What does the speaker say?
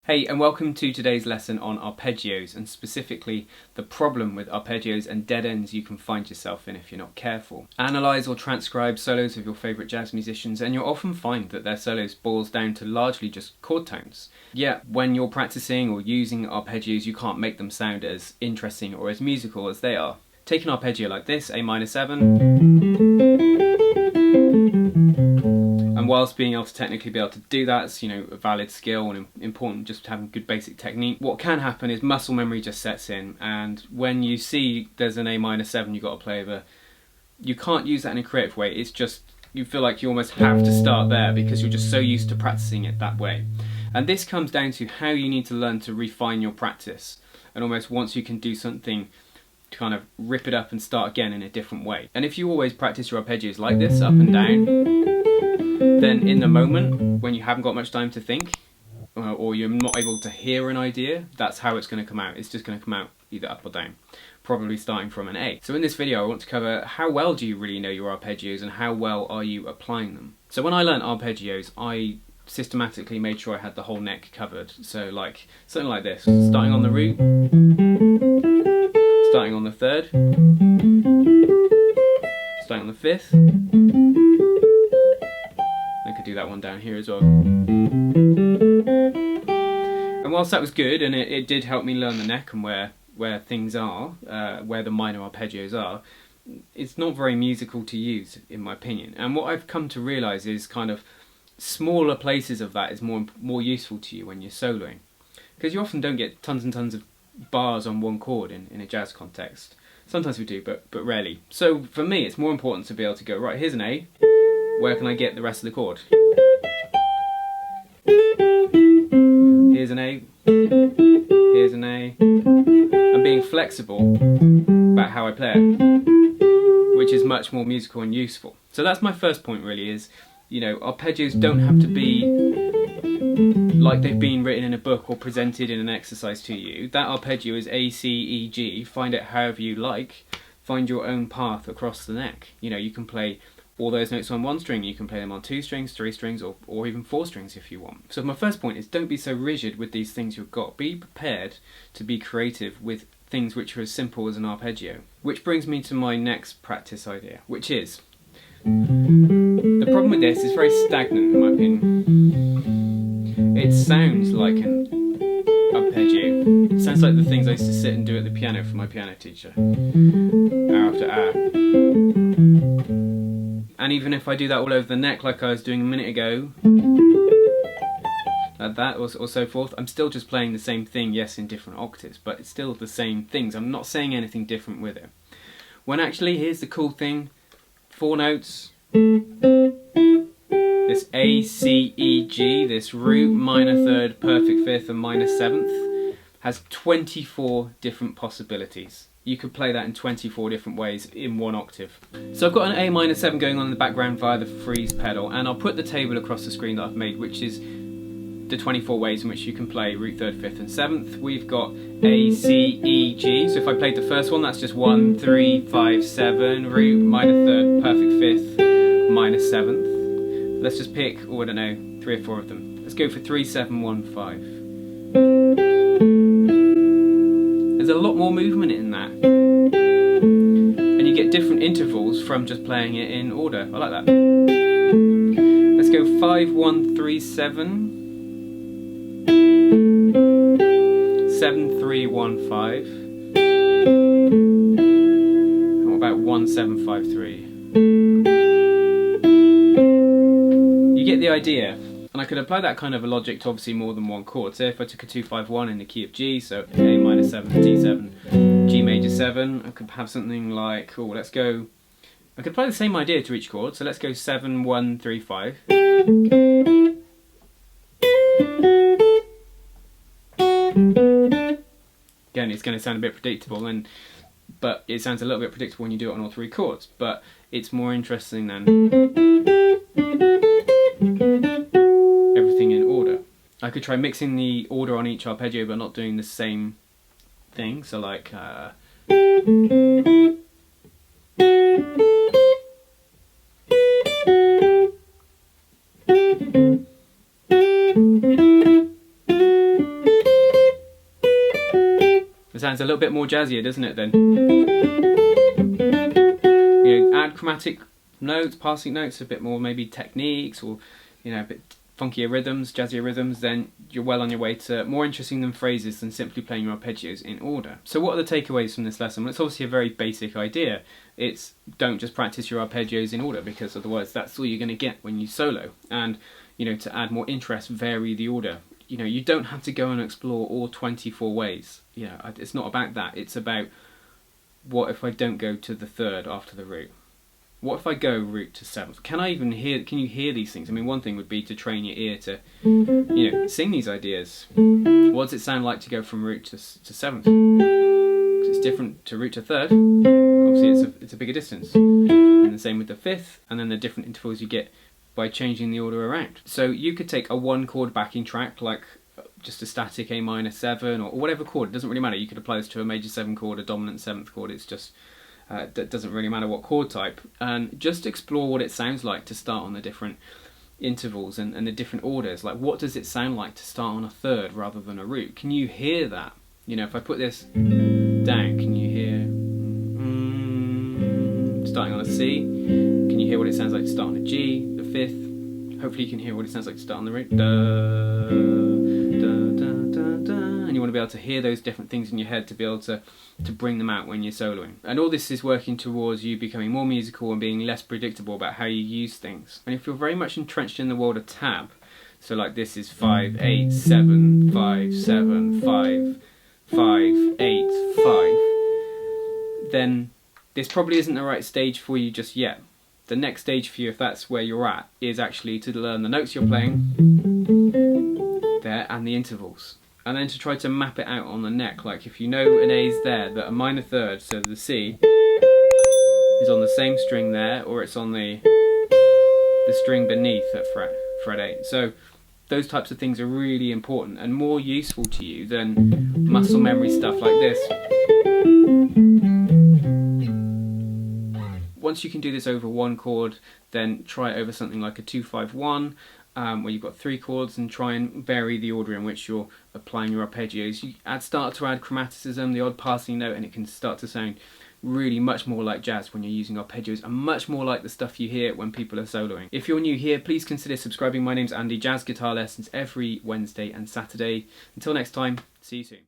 Hey, and welcome to today's lesson on arpeggios, and specifically the problem with arpeggios and dead ends you can find yourself in if you're not careful. Analyse or transcribe solos of your favourite jazz musicians and you'll often find that their solos boils down to largely just chord tones. Yet when you're practicing or using arpeggios you can't make them sound as interesting or as musical as they are. Take an arpeggio like this, A minor 7. And whilst being able to technically be able to do that's, a valid skill and important, just having good basic technique, what can happen is muscle memory just sets in, and when you see there's an A minor 7 you've got to play over, you can't use that in a creative way. It's just, you feel like you almost have to start there because you're just so used to practicing it that way. And this comes down to how you need to learn to refine your practice, and almost once you can do something, to kind of rip it up and start again in a different way. And if you always practice your arpeggios like this, up and down, then in the moment, when you haven't got much time to think, or you're not able to hear an idea, that's how it's going to come out. It's just going to come out either up or down, probably starting from an A. So in this video I want to cover how well do you really know your arpeggios and how well are you applying them. So when I learned arpeggios, I systematically made sure I had the whole neck covered. So like something like this, starting on the root, starting on the third, starting on the fifth. I could do that one down here as well. And whilst that was good, and it did help me learn the neck and where things are, where the minor arpeggios are, it's not very musical to use, in my opinion. And what I've come to realise is kind of smaller places of that is more useful to you when you're soloing. Because you often don't get tons and tons of bars on one chord in a jazz context. Sometimes we do, but rarely. So for me it's more important to be able to go, right, here's an A, where can I get the rest of the chord? Here's an A, here's an A, and being flexible about how I play it, which is much more musical and useful. So that's my first point really, is, arpeggios don't have to be like they've been written in a book or presented in an exercise to you. That arpeggio is A, C, E, G, find it however you like, find your own path across the neck. You can play all those notes on one string, you can play them on 2 strings, 3 strings, or even 4 strings if you want. So my first point is, don't be so rigid with these things you've got. Be prepared to be creative with things which are as simple as an arpeggio. Which brings me to my next practice idea, which is, the problem with this is very stagnant in my opinion. It sounds like an arpeggio. It sounds like the things I used to sit and do at the piano for my piano teacher, hour after hour. And even if I do that all over the neck like I was doing a minute ago, like that or so forth, I'm still just playing the same thing, yes, in different octaves, but it's still the same things. I'm not saying anything different with it. When actually, here's the cool thing, 4 notes, this A, C, E, G, this root, minor third, perfect fifth and minor 7th, has 24 different possibilities. You could play that in 24 different ways in one octave. So I've got an A minor 7 going on in the background via the freeze pedal, and I'll put the table across the screen that I've made, which is the 24 ways in which you can play root, third, fifth and 7th. We've got A, C, E, G. So if I played the first one, that's just 1, 3, 5, 7, root, minor third, perfect fifth, minor 7th. Let's just pick, I don't know, 3 or 4 of them. Let's go for 3, 7, 1, 5. There's a lot more movement in that. And you get different intervals from just playing it in order. I like that. Let's go 5, 1, 3, 7. 7, 3, 1, 5. And what about 1, 7, 5, 3? You get the idea. And I could apply that kind of a logic to obviously more than one chord. So if I took a 2, 5, 1 in the key of G, so A minor 7, D7, G major 7, I could have something like, I could apply the same idea to each chord, so let's go 7, 1, 3, 5. Again, it's going to sound a bit predictable, but it sounds a little bit predictable when you do it on all 3 chords, but it's more interesting than everything in order. I could try mixing the order on each arpeggio but not doing the same thing, so like It sounds a little bit more jazzier, doesn't it, then? Add chromatic notes, passing notes, a bit more maybe techniques, or a bit funkier rhythms, jazzier rhythms, then you're well on your way to more interesting than phrases than simply playing your arpeggios in order. So what are the takeaways from this lesson? Well, it's obviously a very basic idea. It's don't just practice your arpeggios in order, because otherwise that's all you're going to get when you solo. And to add more interest, vary the order. You don't have to go and explore all 24 ways. It's not about that. It's about, what if I don't go to the third after the root? What if I go root to seventh? Can you hear these things? I mean, one thing would be to train your ear to, sing these ideas. What does it sound like to go from root to seventh? Because it's different to root to third. Obviously, it's a bigger distance. And the same with the fifth, and then the different intervals you get by changing the order around. So you could take a 1-chord backing track, like just a static A minor 7, or whatever chord. It doesn't really matter. You could apply this to a major 7 chord, a dominant 7th chord. It's just that doesn't really matter what chord type, and just explore what it sounds like to start on the different intervals and the different orders. Like, what does it sound like to start on a third rather than a root? Can you hear that? If I put this down, can you hear starting on a C? Can you hear what it sounds like to start on a G, the 5th? Hopefully you can hear what it sounds like to start on the root. And you want to be able to hear those different things in your head to be able to bring them out when you're soloing. And all this is working towards you becoming more musical and being less predictable about how you use things. And if you're very much entrenched in the world of tab, so like this is 5, 8, 7, 5, 7, 5, 5, 8, 5, then this probably isn't the right stage for you just yet. The next stage for you, if that's where you're at, is actually to learn the notes you're playing there and the intervals. And then to try to map it out on the neck. Like if you know an A's there, that a minor third, so the C, is on the same string there, or it's on the string beneath at fret 8. So those types of things are really important and more useful to you than muscle memory stuff like this. Once you can do this over 1 chord, then try it over something like a 2-5-1, where you've got 3 chords, and try and vary the order in which you're applying your arpeggios. You start to add chromaticism, the odd passing note, and it can start to sound really much more like jazz when you're using arpeggios, and much more like the stuff you hear when people are soloing. If you're new here, please consider subscribing. My name's Andy, jazz guitar lessons every Wednesday and Saturday. Until next time, see you soon.